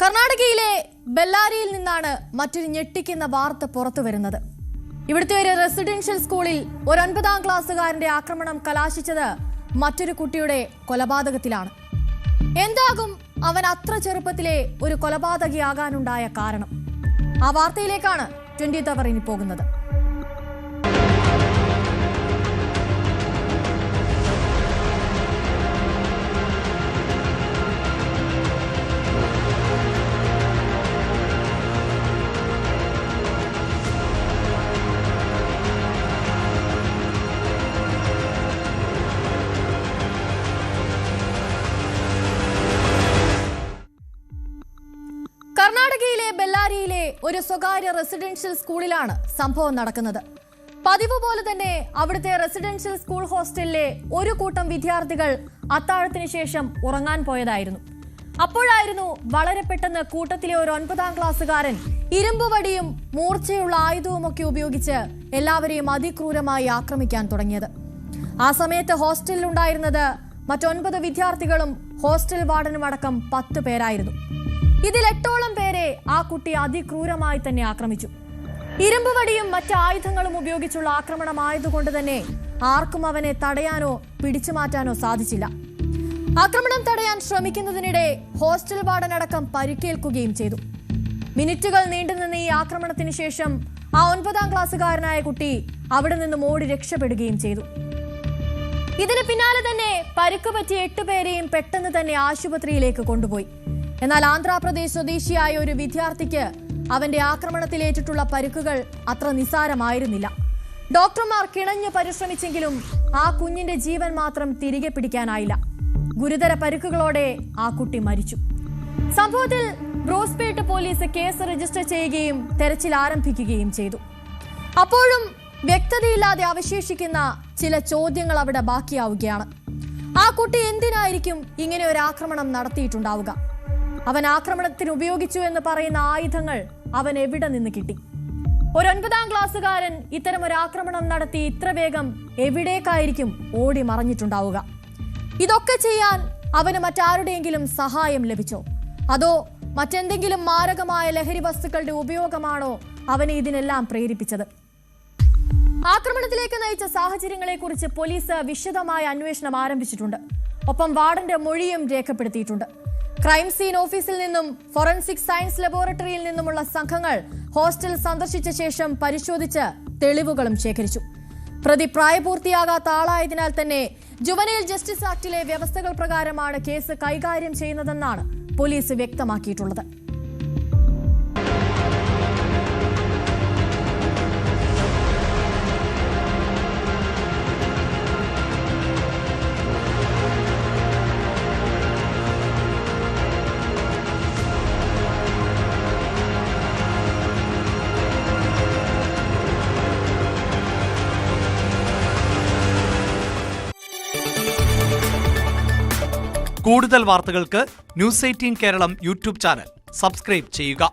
കർണാടകയിലെ ബെല്ലാരിയിൽ നിന്നാണ് മറ്റൊരു ഞെട്ടിക്കുന്ന വാർത്ത പുറത്തുവരുന്നത്. ഇവിടുത്തെ ഒരു റെസിഡൻഷ്യൽ സ്കൂളിൽ ഒരു 9ാം ക്ലാസ്സുകാരന്റെ ആക്രമണം കലാശിച്ചത് മറ്റൊരു കുട്ടിയുടെ കൊലപാതകത്തിലാണ്. എന്താകും അവൻ അത്ര ചെറുപ്പത്തിലെ ഒരു കൊലപാതകിയാകാനുണ്ടായ കാരണം? ആ വാർത്തയിലേക്കാണ് 20th അവർ ഇനി പോകുന്നത്. കർണാടകയിലെ ബെല്ലാരിയിലെ ഒരു സ്വകാര്യ റെസിഡൻഷ്യൽ സ്കൂളിലാണ് സംഭവം നടക്കുന്നത്. പതിവ് പോലെ തന്നെ അവിടുത്തെ റെസിഡൻഷ്യൽ സ്കൂൾ ഹോസ്റ്റലിലെ ഒരു കൂട്ടം വിദ്യാർത്ഥികൾ അത്താഴത്തിന് ശേഷം ഉറങ്ങാൻ പോയതായിരുന്നു. അപ്പോഴായിരുന്നു വളരെ പെട്ടെന്ന് കൂട്ടത്തിലെ ഒരു 9ാം ക്ലാസ്സുകാരൻ ഇരുമ്പുവടിയും മൂർച്ചയുള്ള ആയുധവുമൊക്കെ ഉപയോഗിച്ച് എല്ലാവരെയും അതിക്രൂരമായി ആക്രമിക്കാൻ തുടങ്ങിയത്. ആ സമയത്ത് ഹോസ്റ്റലിലുണ്ടായിരുന്നത് മറ്റ് 9 വിദ്യാർത്ഥികളും ഹോസ്റ്റൽ വാർഡനും അടക്കം 10 പേരായിരുന്നു. ഇതിൽ 8ഓളം പേരെ ആ കുട്ടി അതിക്രൂരമായി തന്നെ ആക്രമിച്ചു. ഇരുമ്പുവടിയും മറ്റ് ആയുധങ്ങളും ഉപയോഗിച്ചുള്ള ആക്രമണമായതുകൊണ്ട് തന്നെ ആർക്കും അവനെ തടയാനോ പിടിച്ചു മാറ്റാനോ സാധിച്ചില്ല. ആക്രമണം തടയാൻ ശ്രമിക്കുന്നതിനിടെ ഹോസ്റ്റൽ വാർഡനടക്കം പരിക്കേൽക്കുകയും ചെയ്തു. മിനിറ്റുകൾ നീണ്ടുനിന്ന ഈ ആക്രമണത്തിന് ശേഷം ആ 9ാം ക്ലാസ്സുകാരനായ കുട്ടി അവിടെ നിന്നും ഓടി രക്ഷപ്പെടുകയും ചെയ്തു. ഇതിന് പിന്നാലെ തന്നെ പരിക്ക് പറ്റിയ 8 പേരെയും പെട്ടെന്ന് തന്നെ ആശുപത്രിയിലേക്ക് കൊണ്ടുപോയി. എന്നാൽ ആന്ധ്രാപ്രദേശ് സ്വദേശിയായ ഒരു വിദ്യാർത്ഥിക്ക് അവന്റെ ആക്രമണത്തിലേറ്റിട്ടുള്ള പരിക്കുകൾ അത്ര നിസ്സാരമായിരുന്നില്ല. ഡോക്ടർമാർ കിണഞ്ഞ് പരിശ്രമിച്ചെങ്കിലും ആ കുഞ്ഞിന്റെ ജീവൻ മാത്രം തിരികെ പിടിക്കാനായില്ല. ഗുരുതര പരിക്കുകളോടെ ആ കുട്ടി മരിച്ചു. സംഭവത്തിൽ ബ്രോസ്പേട്ട് പോലീസ് കേസ് രജിസ്റ്റർ ചെയ്യുകയും തെരച്ചിൽ ആരംഭിക്കുകയും ചെയ്തു. അപ്പോഴും വ്യക്തതയില്ലാതെ അവശേഷിക്കുന്ന ചില ചോദ്യങ്ങൾ അവിടെ ബാക്കിയാവുകയാണ്. ആ കുട്ടി എന്തിനായിരിക്കും ഇങ്ങനെ ഒരു ആക്രമണം നടത്തിയിട്ടുണ്ടാവുക? അവൻ ആക്രമണത്തിന് ഉപയോഗിച്ചു എന്ന് പറയുന്ന ആയുധങ്ങൾ അവൻ എവിടെ നിന്ന് കിട്ടി? ഒരു 9ാം ക്ലാസ്സുകാരൻ ഇത്തരം ഒരു ആക്രമണം നടത്തി ഇത്ര വേഗം എവിടേക്കായിരിക്കും ഓടി മറഞ്ഞിട്ടുണ്ടാവുക? ഇതൊക്കെ ചെയ്യാൻ അവന് മറ്റാരുടെയെങ്കിലും സഹായം ലഭിച്ചോ? അതോ മറ്റെന്തെങ്കിലും മാരകമായ ലഹരി വസ്തുക്കളുടെ ഉപയോഗമാണോ അവനെ ഇതിനെല്ലാം പ്രേരിപ്പിച്ചത്? ആക്രമണത്തിലേക്ക് നയിച്ച സാഹചര്യങ്ങളെക്കുറിച്ച് പോലീസ് വിശദമായ അന്വേഷണം ആരംഭിച്ചിട്ടുണ്ട്. ഒപ്പം വാർഡന്റെ മൊഴിയും രേഖപ്പെടുത്തിയിട്ടുണ്ട്. ക്രൈം സീൻ ഓഫീസിൽ നിന്നും ഫോറൻസിക് സയൻസ് ലബോറട്ടറിയിൽ നിന്നുമുള്ള സംഘങ്ങൾ ഹോസ്റ്റൽ സന്ദർശിച്ച ശേഷം പരിശോധിച്ച് തെളിവുകളും ശേഖരിച്ചു. പ്രതി പ്രായപൂർത്തിയാകാത്ത ആളായതിനാൽ തന്നെ ജുവനൈൽ ജസ്റ്റിസ് ആക്ടിലെ വ്യവസ്ഥകൾ പ്രകാരമാണ് കേസ് കൈകാര്യം ചെയ്യുന്നതെന്നാണ് പോലീസ് വ്യക്തമാക്കിയിട്ടുള്ളത്. കൂടുതൽ വാർത്തകൾക്ക് News 18 Keralam YouTube channel subscribe ചെയ്യുക.